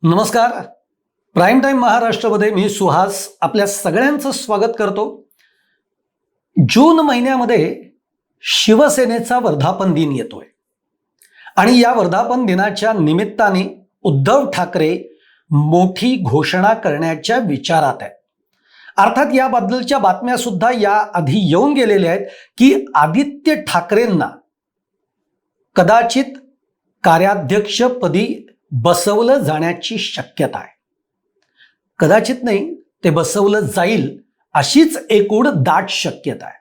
नमस्कार. Prime time महाराष्ट्रामध्ये मी सुहास आपल्या सगळ्यांचं स्वागत करतो. जून महिन्यामध्ये शिवसेनेचा वर्धापन दिन येतोय आणि या वर्धापन दिनाच्या निमित्ताने उद्धव ठाकरे मोठी घोषणा करण्याच्या विचारात आहेत. अर्थात याबद्दलच्या बातम्या सुद्धा याआधी येऊन गेलेल्या आहेत की आदित्य ठाकरेंना कदाचित कार्याध्यक्षपदी बसवलं जाण्याची शक्यता आहे. कदाचित नाही, ते बसवलं जाईल अशीच एकूण दाट शक्यता आहे.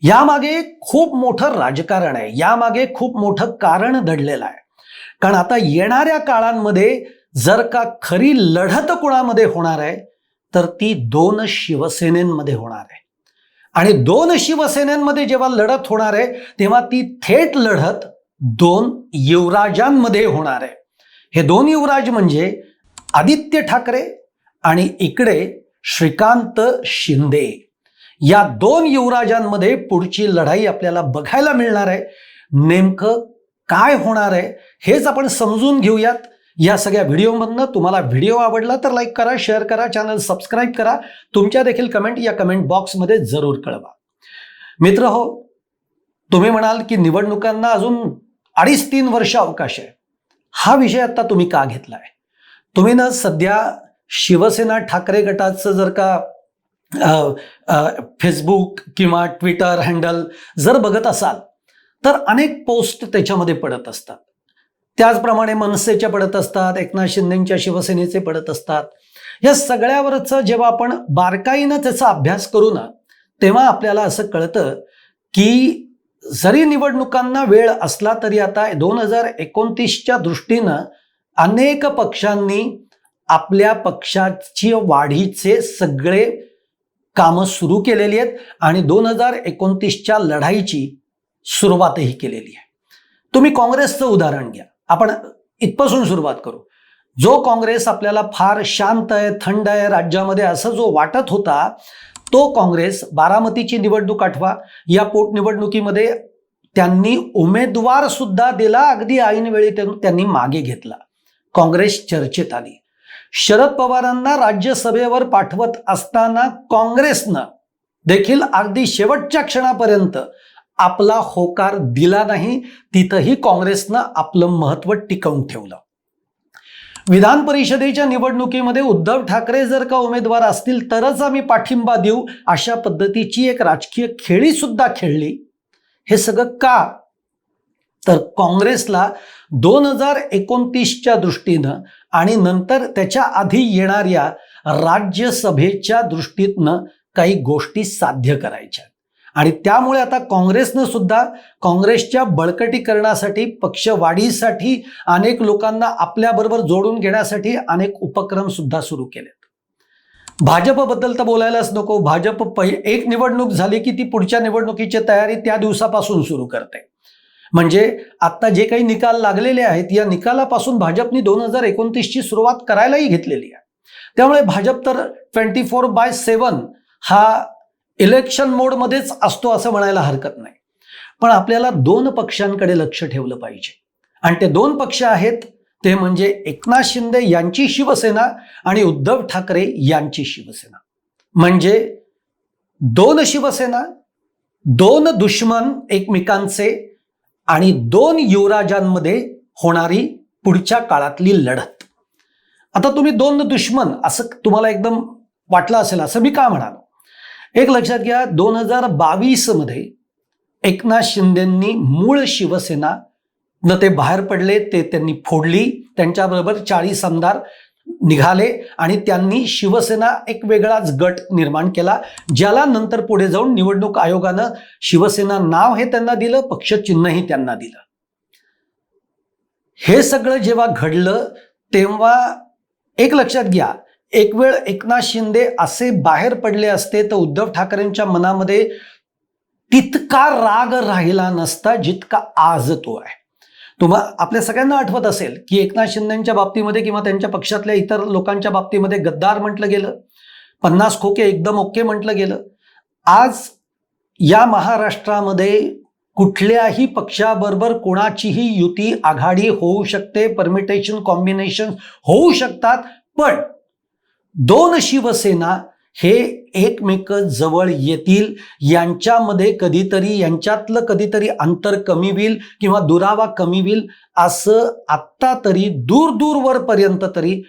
यामागे खूप मोठं राजकारण आहे, यामागे खूप मोठं कारण दडलेलं आहे. कारण आता येणाऱ्या काळांमध्ये जर का खरी लढत कोणामध्ये होणार आहे तर ती दोन शिवसेनेमध्ये होणार आहे. आणि दोन शिवसेनेमध्ये जेव्हा लढत होणार आहे तेव्हा ती थेट लढत दोन युवराजांमध्ये होणार आहे. हे दोन युवराज म्हणजे आदित्य ठाकरे आणि इकडे श्रीकांत शिंदे. या दोन युवराजांमध्ये पुढची लढाई आपल्याला बघायला मिळणार आहे. नेमकं काय होणार आहे हेच आपण समजून घेऊयात या सगळ्या व्हिडिओमधनं. तुम्हाला व्हिडिओ आवडला तर लाईक करा, शेअर करा, चॅनल सबस्क्राईब करा. तुमच्या देखील कमेंट या कमेंट बॉक्समध्ये जरूर कळवा. मित्र हो, तुम्ही म्हणाल की निवडणुकांना अजून 2.5-3 वर्ष अवकाश आहे. हा विषय आता तुम्ही का घेतलाय? तुम्ही ना सध्या शिवसेना ठाकरे गटाचं जर का फेसबुक किंवा ट्विटर हँडल जर बघत असाल तर अनेक पोस्ट त्याच्यामध्ये पडत असतात. त्याचप्रमाणे मनसेच्या पडत असतात, एकनाथ शिंदेच्या शिवसेनेचे पडत असतात. या सगळ्यावरचं जेव्हा आपण बारकाईनं त्याचा अभ्यास करू ना तेव्हा आपल्याला असं कळतं की जरी निवडणुकांना वेळ असला तरी आता 2029च्या दृष्टीनं अनेक पक्षांनी आपल्या पक्षाची वाढीचे सगळे कामं सुरू केलेली आहेत आणि 2029च्या लढाईची सुरुवातही केलेली आहे. तुम्ही काँग्रेसचं उदाहरण घ्या. आपण इथपासून सुरुवात करू. जो काँग्रेस आपल्याला फार शांत आहे, थंड आहे राज्यामध्ये असं जो वाटत होता, तो काँग्रेस बारामतीची निवडणूक आठवा, या पोटनिवडणुकीमध्ये त्यांनी उमेदवार सुद्धा दिला, अगदी ऐनवेळी त्यांनी मागे घेतला. काँग्रेस चर्चेत आली. शरद पवारांना राज्यसभेवर पाठवत असताना काँग्रेसनं देखील अगदी शेवटच्या क्षणापर्यंत आपला होकार दिला नाही. तिथंही काँग्रेसनं आपलं महत्त्व टिकवून ठेवलं. विधान परिषदेच्या निवडणुकीमध्ये उद्धव ठाकरे जर का उमेदवार असतील तरच आम्ही पाठिंबा देऊ अशा पद्धतीची एक राजकीय खेळी सुद्धा खेळली. हे सगळं का? तर काँग्रेसला 2029च्या दृष्टीनं आणि नंतर त्याच्या आधी येणाऱ्या राज्यसभेच्या दृष्टीनं काही गोष्टी साध्य करायच्या आणि त्यामुळे आता काँग्रेसनं सुद्धा काँग्रेसच्या बळकटीकरणासाठी, पक्षवाढीसाठी, अनेक लोकांना आपल्याबरोबर जोडून घेण्यासाठी अनेक उपक्रम सुद्धा सुरू केलेत. भाजपबद्दल तर बोलायलाच नको. भाजप एक निवडणूक झाली की ती पुढच्या निवडणुकीची तयारी त्या दिवसापासून सुरू करते. म्हणजे आता जे काही निकाल लागलेले आहेत या निकालापासून भाजपने 2029ची सुरुवात करायलाही घेतलेली आहे. त्यामुळे भाजप तर 24/7 हा इलेक्शन मोडमध्येच असतो असं म्हणायला हरकत नाही. पण आपल्याला दोन पक्षांकडे लक्ष ठेवलं पाहिजे आणि ते दोन पक्ष आहेत ते म्हणजे एकनाथ शिंदे यांची शिवसेना आणि उद्धव ठाकरे यांची शिवसेना. म्हणजे दोन शिवसेना, दोन दुश्मन एकमेकांचे आणि दोन युवराजांमध्ये होणारी पुढच्या काळातली लढत. आता तुम्ही दोन दुश्मन असं तुम्हाला एकदम वाटलं असेल, असं मी का म्हणालो? एक लक्षात घ्या, 2022 मध्ये एकनाथ शिंदेंनी मूळ शिवसेना न ते बाहेर पडले, ते त्यांनी फोडली. त्यांच्याबरोबर 40 आमदार निघाले आणि त्यांनी शिवसेना एक वेगळाच गट निर्माण केला, ज्याला नंतर पुढे जाऊन निवडणूक आयोगानं शिवसेना नाव हे त्यांना दिलं, पक्षचिन्हही त्यांना दिलं. हे सगळं जेव्हा घडलं तेव्हा एक लक्षात घ्या, एक वेळ एकनाथ शिंदे असे बाहेर पडले असते तर उद्धव ठाकरेंच्या मनामध्ये तितका राग राहिला नसता जितका आज तो आहे. आपल्या सगळ्यांना आठवत असेल की एकनाथ शिंदेच्या बाबतीमध्ये किंवा त्यांच्या पक्षातल्या इतर लोकांच्या बाबतीमध्ये गद्दार म्हटलं गेलं, 50 खोके एकदम ओके म्हटलं गेलं. आज या महाराष्ट्रामध्ये कुठल्याही पक्षाबरोबर कोणाचीही युती आघाडी होऊ शकते, परमिटेशन कॉम्बिनेशन होऊ शकतात, पण दोन शिवसेना हे एकमेक जवळ येतील, यांच्यामध्ये कधीतरी यांच्यातलं कधीतरी अंतर कमी होईल किंवा दुरावा कमी होईल असं आत्ता तरी दूरवरपर्यंत तरी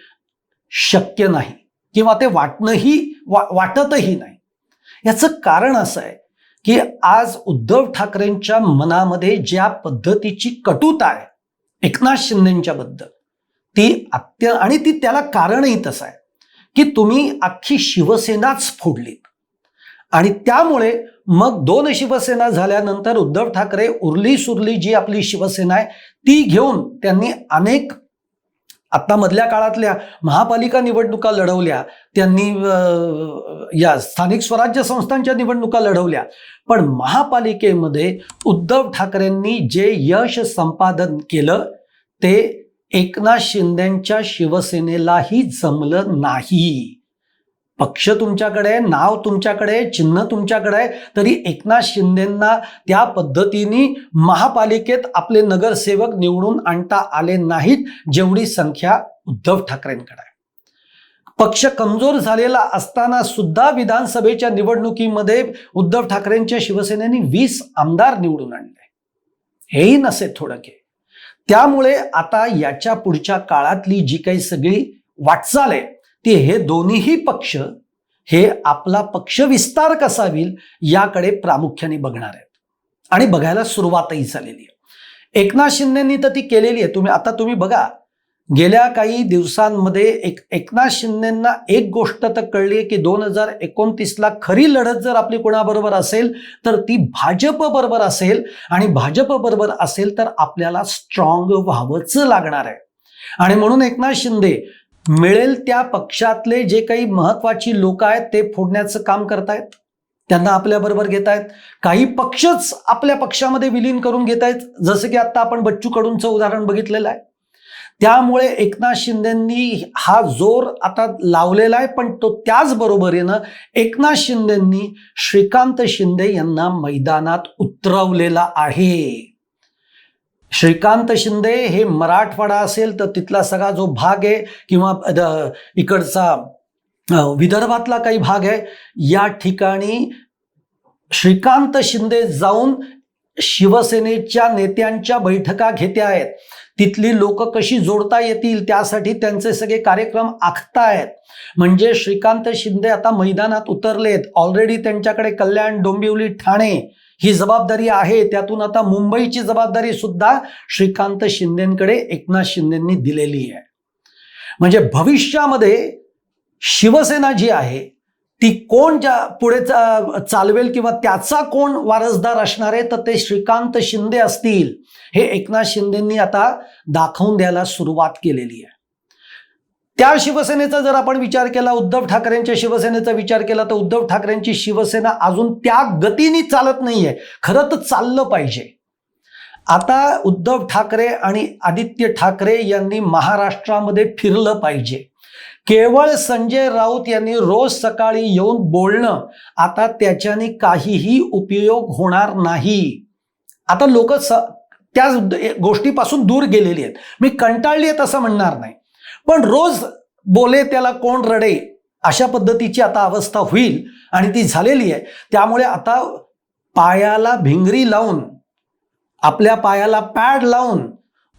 शक्य नाही किंवा ते वाटतही नाही. याचं कारण असं आहे की आज उद्धव ठाकरेंच्या मनामध्ये ज्या पद्धतीची कटुता आहे एकनाथ शिंदेच्या बद्दल ती आणि ती त्याला कारणही तसं आहे की तुम्ही अख्खी शिवसेनाच फोडलीत आणि त्यामुळे मग दोन शिवसेना झाल्यानंतर उद्धव ठाकरे उरली सुरली जी आपली शिवसेना आहे ती घेऊन त्यांनी अनेक आता मधल्या काळातल्या महापालिका निवडणुका लढवल्या, त्यांनी या स्थानिक स्वराज्य संस्थांच्या निवडणुका लढवल्या, पण महापालिकेमध्ये उद्धव ठाकरेंनी जे यश संपादन केलं ते एकनाथ शिंदेच्या शिवसेनेलाही जमलं नाही. पक्ष तुमच्याकडे, नाव तुमच्याकडे, चिन्ह तुमच्याकडे आहे, तरी एकनाथ शिंदेंना त्या पद्धतीने महापालिकेत आपले नगरसेवक निवडून आणता आले नाहीत जेवढी संख्या उद्धव ठाकरेंकडे आहे. पक्ष कमजोर झालेला असताना सुद्धा विधानसभेच्या निवडणुकीमध्ये उद्धव ठाकरेंच्या शिवसेनेने 20 आमदार निवडून आणले. हेही नसे थोडं के. त्यामुळे आता याच्या पुढच्या काळातली जी काही सगळी वाटचाल आहे ती हे दोन्हीही पक्ष हे आपला पक्ष विस्तार कसा होईल याकडे प्रामुख्याने बघणार आहेत आणि बघायला सुरुवातही झालेली आहे. एकनाथ शिंदेंनी तर ती केलेली आहे. तुम्ही बघा गेल्या काही दिवसांमध्ये एकनाथ शिंदेंना एक गोष्ट तर कळली आहे की 2029ला खरी लढत जर आपली कोणाबरोबर असेल तर ती भाजप बरोबर असेल आणि भाजप बरोबर असेल तर आपल्याला स्ट्रॉंग व्हावंच लागणार आहे. आणि म्हणून एकनाथ शिंदे मिळेल त्या पक्षातले जे काही महत्वाची लोक आहेत ते फोडण्याचं काम करतायत, त्यांना आपल्याबरोबर घेत आहेत. काही पक्षच आपल्या पक्षामध्ये विलीन करून घेत आहेत, जसं की आता आपण बच्चू कडूंचं उदाहरण बघितलेलं आहे. त्यामुळे एकनाथ शिंदेंनी हा जोर आता लावलेला आहे, पण तो त्याचबरोबरीनं एकनाथ शिंदेंनी श्रीकांत शिंदे यांना मैदानात उतरवलेला आहे. श्रीकांत शिंदे हे मराठवाडा असेल तर तिथला सगळा जो भाग आहे किंवा इकडचा विदर्भातला काही भाग आहे, या ठिकाणी श्रीकांत शिंदे जाऊन शिवसेनेच्या नेत्यांच्या बैठका घेते आहेत. तिथली लोक कशी जोडता येतील त्यासाठी त्यांचे सगळे कार्यक्रम आखतायत. म्हणजे श्रीकांत शिंदे आता मैदानात उतरलेत. ऑलरेडी त्यांच्याकडे कल्याण, डोंबिवली, ठाणे ही जबाबदारी आहे. त्यातून आता मुंबईची जबाबदारी सुद्धा श्रीकांत शिंदेकडे एकनाथ शिंदेंनी दिलेली आहे. म्हणजे भविष्यामध्ये शिवसेना जी आहे ती कोण पुढे चालवेल किंवा त्याचा कोण वारसदार असणार आहे तर ते श्रीकांत शिंदे असतील, हे एकनाथ शिंदेंनी आता दाखवून द्यायला सुरुवात केलेली आहे. त्या शिवसेनेचा जर आपण विचार केला, उद्धव ठाकरेंच्या शिवसेनेचा विचार केला तर उद्धव ठाकरेंची शिवसेना अजून त्या गतीने चालत नाहीये. खरं तर चाललं पाहिजे. आता उद्धव ठाकरे आणि आदित्य ठाकरे यांनी महाराष्ट्रामध्ये फिरलं पाहिजे. केवळ संजय राऊत यांनी रोज सकाळी येऊन बोलणं आता त्याच्याने काहीही उपयोग होणार नाही. आता लोक त्या गोष्टीपासून दूर गेलेली आहेत. मी कंटाळली आहेत असं म्हणणार नाही, पण रोज बोले त्याला कोण रडे अशा पद्धतीची आता अवस्था होईल आणि ती झालेली आहे. त्यामुळे आता पायाला भिंगरी लावून, आपल्या पायाला पॅड लावून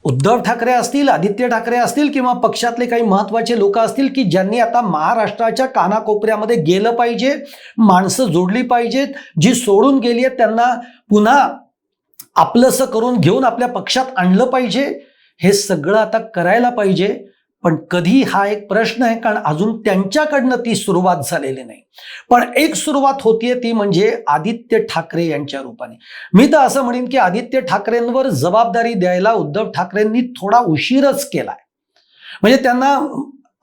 उद्धव ठाकरे असतील, आदित्य ठाकरे असतील किंवा पक्षातले काही महत्वाचे लोक असतील की ज्यांनी आता महाराष्ट्राच्या कानाकोपऱ्यामध्ये गेलं पाहिजे, माणसं जोडली पाहिजेत, जी सोडून गेली आहेत त्यांना पुन्हा आपलंसं करून घेऊन आपल्या पक्षात आणलं पाहिजे. हे सगळं आता करायला पाहिजे. पण कधी हा एक प्रश्न आहे, कारण अजून त्यांच्याकडनं ती सुरुवात झालेली नाही. पण एक सुरुवात होतीये ती म्हणजे आदित्य ठाकरे यांच्या रूपाने. मी तर असं म्हणेन की आदित्य ठाकरेंवर जबाबदारी द्यायला उद्धव ठाकरेंनी थोडा उशीरच केलाय. म्हणजे त्यांना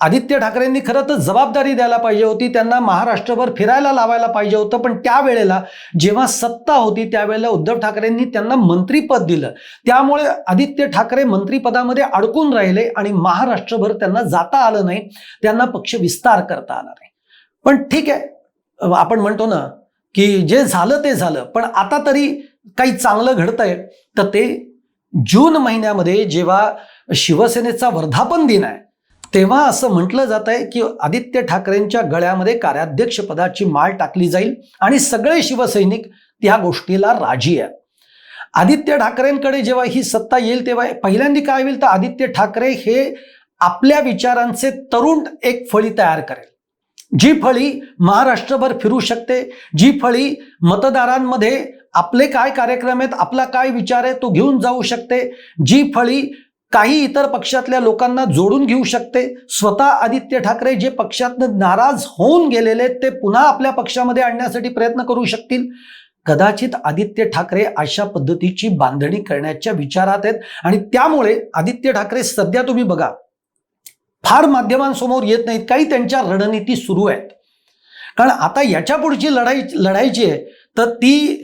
आदित्य ठाकरेंनी खरं तर जबाबदारी द्यायला पाहिजे होती, त्यांना महाराष्ट्रभर फिरायला लावायला पाहिजे होतं. पण त्यावेळेला जेव्हा सत्ता होती त्यावेळेला उद्धव ठाकरेंनी त्यांना मंत्रीपद दिलं. त्यामुळे आदित्य ठाकरे मंत्रीपदामध्ये अडकून राहिले आणि महाराष्ट्रभर त्यांना जाता आलं नाही, त्यांना पक्ष विस्तार करता आला नाही. पण ठीक आहे, आपण म्हणतो ना की जे झालं ते झालं. पण आता तरी काही चांगलं घडतंय तर ते जून महिन्यामध्ये जेव्हा शिवसेनेचा वर्धापन दिन आहे तेव्हा असं म्हटलं जात आहे की आदित्य ठाकरेंच्या गळ्यामध्ये कार्याध्यक्ष पदाची माळ टाकली जाईल आणि सगळे शिवसैनिक त्या गोष्टीला राजी आहेत. आदित्य ठाकरेंकडे जेव्हा ही सत्ता येईल तेव्हा पहिल्यांदा काय होईल तर आदित्य ठाकरे हे आपल्या विचारांचे तरुण एक फळी तयार करेल, जी फळी महाराष्ट्रभर फिरू शकते, जी फळी मतदारांमध्ये आपले काय कार्यक्रम आहेत, आपला काय विचार आहे तो घेऊन जाऊ शकते, जी फळी काही इतर पक्षातल्या लोकांना जोडून घेऊ शकते. स्वतः आदित्य ठाकरे जे पक्षातनं नाराज होऊन गेलेले ते पुन्हा आपल्या पक्षामध्ये आणण्यासाठी प्रयत्न करू शकतील. कदाचित आदित्य ठाकरे अशा पद्धतीची बांधणी करण्याच्या विचारात आहेत आणि त्यामुळे आदित्य ठाकरे सध्या तुम्ही बघा फार माध्यमांसमोर येत नाहीत. काही त्यांच्या रणनीती सुरू आहेत, कारण आता याच्या पुढची लढायची आहे तर ती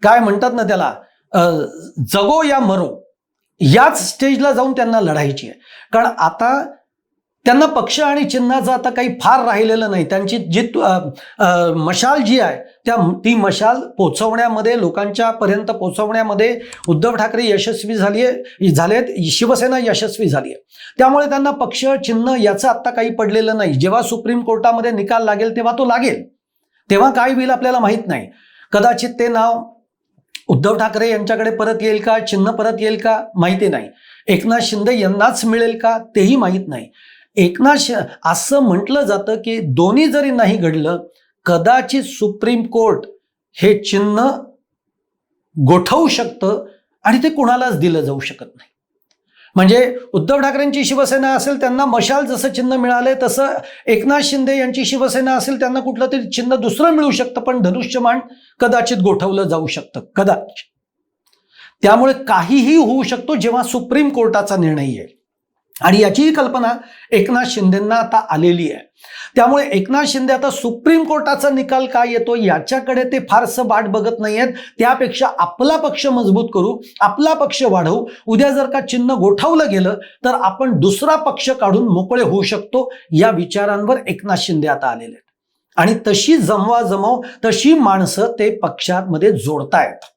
काय म्हणतात ना त्याला जगो या मरो याच स्टेजला जाऊन त्यांना लढायची आहे. कारण आता त्यांना पक्ष आणि चिन्हाचं आता काही फार राहिलेलं नाही. त्यांची जी मशाल जी आहे ती मशाल पोचवण्यामध्ये, लोकांच्या पर्यंत पोचवण्यामध्ये उद्धव ठाकरे यशस्वी झालेत, शिवसेना यशस्वी झाली आहे. त्यामुळे त्यांना पक्ष चिन्ह याचं आत्ता काही पडलेलं नाही. जेव्हा सुप्रीम कोर्टामध्ये निकाल लागेल तेव्हा तो लागेल, तेव्हा काय होईल आपल्याला माहीत नाही. कदाचित ते नाव उद्धव ठाकरे यांच्याकडे परत येईल का, चिन्ह परत येईल का माहिती नाही. एकनाथ शिंदे यांनाच मिळेल का तेही माहीत नाही. असं म्हटलं जातं की दोन्ही जरी नाही घडलं कदाचित सुप्रीम कोर्ट हे चिन्ह गोठवू शकतं आणि ते कुणालाच दिलं जाऊ शकत नाही. म्हणजे उद्धव ठाकरेंची शिवसेना असेल त्यांना मशाल जसं चिन्ह मिळाले तसं एकनाथ शिंदे यांची शिवसेना असेल त्यांना कुठलं तरी चिन्ह दुसरं मिळू शकतं, पण धनुष्यबाण कदाचित गोठवलं जाऊ शकतं कदाचित. त्यामुळे काहीही होऊ शकतो जेव्हा सुप्रीम कोर्टाचा निर्णय येईल आणि याचीही कल्पना एकनाथ शिंदेंना आता आलेली आहे. त्यामुळे एकनाथ शिंदे आता सुप्रीम कोर्टाचा निकाल काय येतो याच्याकडे ते फारसं वाट बघत नाहीयेत. त्यापेक्षा आपला पक्ष मजबूत करू, आपला पक्ष वाढवू. उद्या जर का चिन्ह गोठवलं गेलं तर आपण दुसरा पक्ष काढून मोकळे होऊ शकतो, या विचारांवर एकनाथ शिंदे आता आलेले आहेत. आणि तशी जमवाजमव, तशी माणसं ते पक्षामध्ये जोडतायत.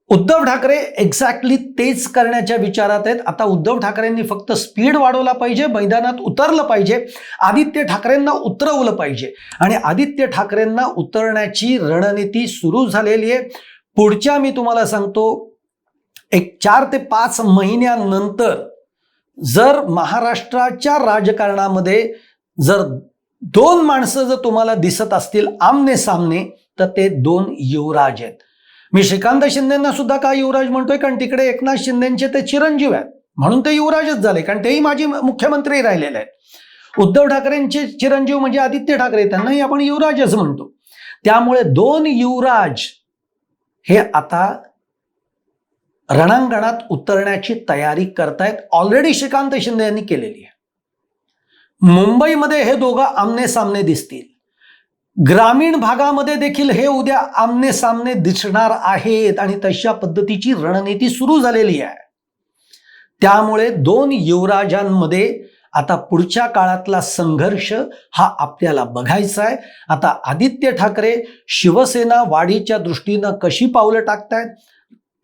उद्धव ठाकरे एक्झॅक्टली तेच करण्याच्या विचारात आहेत. आता उद्धव ठाकरेंनी फक्त स्पीड वाढवला पाहिजे, मैदानात उतरलं पाहिजे, आदित्य ठाकरेंना उतरवलं पाहिजे आणि आदित्य ठाकरेंना उतरण्याची रणनीती सुरू झालेली आहे. पुढच्या मी तुम्हाला सांगतो 4 ते 5 महिन्यानंतर जर महाराष्ट्राच्या राजकारणामध्ये जर 2 माणसं जर तुम्हाला दिसत असतील आमने सामने तर ते 2 युवराज आहेत. मी श्रीकांत शिंदेंना सुद्धा का युवराज म्हणतोय, कारण तिकडे एकनाथ शिंदेचे ते चिरंजीव आहेत म्हणून ते युवराजच झाले, कारण तेही माजी मुख्यमंत्री राहिलेले आहेत. उद्धव ठाकरेंचे चिरंजीव म्हणजे आदित्य ठाकरे, त्यांनाही आपण युवराजच म्हणतो. त्यामुळे 2 युवराज हे आता रणांगणात उतरण्याची तयारी करतायत. ऑलरेडी श्रीकांत शिंदे यांनी केलेली आहे. मुंबईमध्ये हे दोघं आमने सामने दिसतील, ग्रामीण भागामध्ये देखील हे उद्या आमने सामने दिसणार आहेत आणि तशा पद्धतीची रणनीती सुरू झालेली आहे. त्यामुळे 2 युवराजांमध्ये आता पुढच्या काळातला संघर्ष हा आपल्याला बघायचा आहे. आता आदित्य ठाकरे शिवसेना वाढीच्या दृष्टीनं कशी पावलं टाकतायत,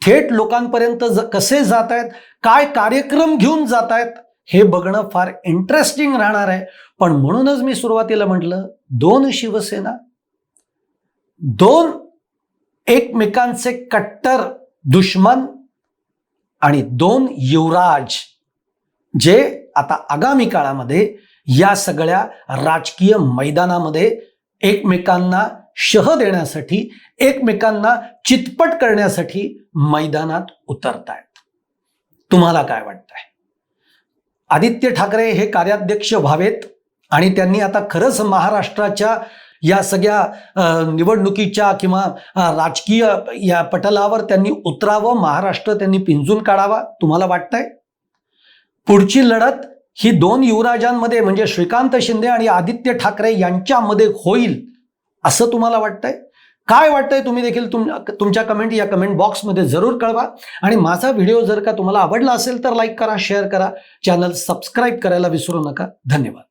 थेट लोकांपर्यंत कसे जात आहेत, काय कार्यक्रम घेऊन जात आहेत, हे बघणं फार इंटरेस्टिंग राहणार आहे. पण म्हणूनच मी सुरुवातीला म्हटलं 2 शिवसेना, 2 एकमेकांचे कट्टर दुश्मन आणि 2 युवराज जे आता आगामी काळामध्ये या सगळ्या राजकीय मैदानामध्ये एकमेकांना शह देण्यासाठी, एकमेकांना चितपट करण्यासाठी मैदानात उतरतायत. तुम्हाला काय वाटतंय? आदित्य ठाकरे हे कार्याध्यक्ष व्हावेत आणि त्यांनी आता खरंच महाराष्ट्राच्या या सगळ्या निवडणुकीच्या किंवा राजकीय या पटलावर त्यांनी उतरावं, महाराष्ट्र त्यांनी पिंजून काढावा, तुम्हाला वाटतंय? पुढची लढत ही 2 युवराजांमध्ये म्हणजे श्रीकांत शिंदे आणि आदित्य ठाकरे यांच्यामध्ये होईल असं तुम्हाला वाटतंय? काय वाटतंय तुम्ही देखील तुमच्या कमेंट या कमेंट बॉक्समध्ये जरूर कळवा. आणि माझा व्हिडिओ जर का तुम्हाला आवडला असेल तर लाईक करा, शेअर करा, चॅनल सबस्क्राईब करायला विसरू नका. धन्यवाद.